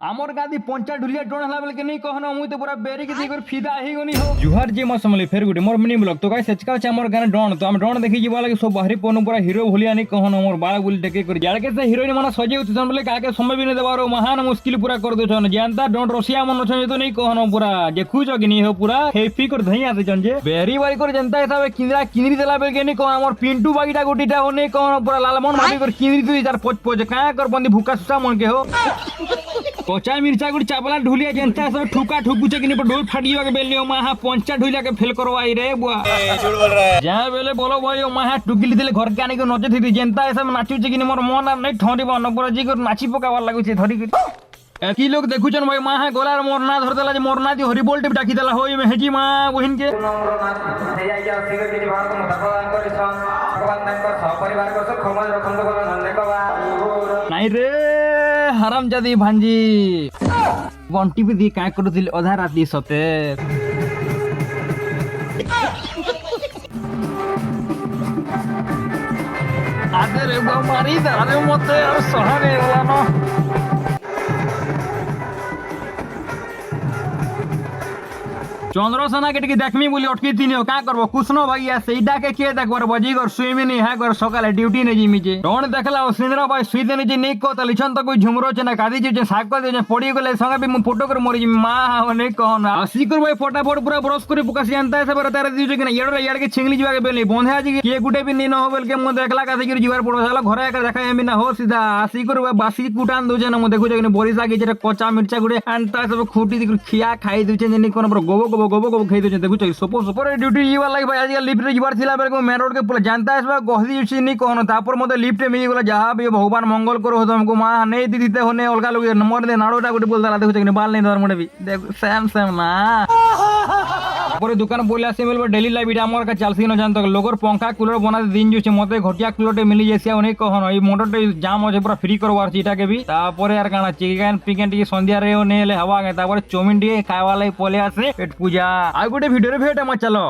आमर गादी पंचा ढुलिया ड्रोन हला बेल के नहीं कहनो मुई तो पूरा बेरी के देकर फिदा ही गनी हो जुहार जे मसमली फेर गुडी मोर मिनी ब्लॉग तो गाइस सचका छ हमर गाना ड्रोन तो हम ड्रोन देखि जीवा लागे सब बाहरी पनु पूरा हीरो भलिया नहीं कहनो मोर बाळ बुल टेके कर जाड़ के से हीरोइन माने सजे उत जन बोले काके समय भी नहीं देबारो महान मुश्किल पूरा कर दो छन जानता ड्रोन रसिया मन छ तो नहीं कहनो पूरा देखु छ कि नहीं हो पूरा हेफी कर धई आसे जन जे बेरी बारी कर जनता हिसाब किंदरा किनरी देला बेल के नहीं कहनो मोर पिंटू बागीटा गुटीटा हो नहीं कहनो पूरा लालमन माटी कर किनरी तू इधर पोच पोच का कर बंदी भूका सुसा मन के हो कोचा मिर्चा गुड़ चावला ढुलिया जनता सब ठुका ठुकू से किने पर ढोल फाटियो के बेलियो माहा पंचा ढुलिया के फेल करवाई रे बुआ झूठ बोल रहा है जहां बेले बोलो भाई माहा टुकिली दिले घर के आने के नचे थी जनता सब नाचू से किने मोर मन नहीं ठंडी बन पर जी कर नाची पकावा लागु छे धरी के की लोग देखु छन भाई माहा गोलार मोर ना धर देला जे मोर ना दी हरि बोल्ट भी डाकी देला होई में हेजी मा बहिन के नहीं रे हराम जादी भांजी बंटी भी दी काय करूथिल अधा राती सते आदे रे बा मारी दारे मते और सहारे वाला चंद्रसेना के टिके देखमी बोली अटकी तीन का करबो कुछनो भैया सेइडा के देखबर बजीगर सुइमी नहीं है कर सकाले ड्यूटी ने जिमी जे डोन देखला सिंदरा भाई सुई देने जे नहीं को तलिछन तो कोई झुमरो छ ना कादी जे साक को जे पड़ी गेले संगे भी मु फोटो कर मोरी मा हो नहीं कहना आसी कर भाई फटाफट पूरा ब्रश कर पुका सियांता है सब तारे दिजो कि ना येड़ो येड़ के छिंगली जीवा के बेले बंधे आज के गुटे भी नहीं न हो बेल के मु देखला कादी कर जीवार पड़ो साला घरे का देखा एमी ना हो सीधा आसी कर बासी कुटान दो जे ना मु देखो जे बोरिसा के जे कच्चा मिर्चा गुडे आंता सब खूटी खिया खाई दु जे नहीं कोन पर गोबो गोबो खाई दे देखु सपो सपोर ड्यूटी ये वाला भाई आज लिफ्ट रे जीवार थिला बेर को मेन रोड के पुल जानता है सब गहदी सी नहीं कहनो तापर मते लिफ्ट मिल गेला जहां भी भगवान मंगल करो हमको मां नहीं दी दीते होने अलगा लोग नंबर दे नाड़ोटा गुटे बोल दला देखु बाल नहीं धर मोटे भी देख सेम सेम ना परे दुकान बोले आसे बेल डेली लाइफ इटा हमर का चलसी न जानतो लोगर पंखा कूलर बना दिन जो मते घटिया कूलर मिली जेसिया नहीं कहनो ई मोटर जाम हो पूरा फ्री करवार चीटा के भी तापर यार काना चिकन पिकन टी संध्या रे नेले हवा के तापर चौमिन टी खावा लाई पोले आसे पेट पूजा आ गुटे वीडियो रे भेट म चलो।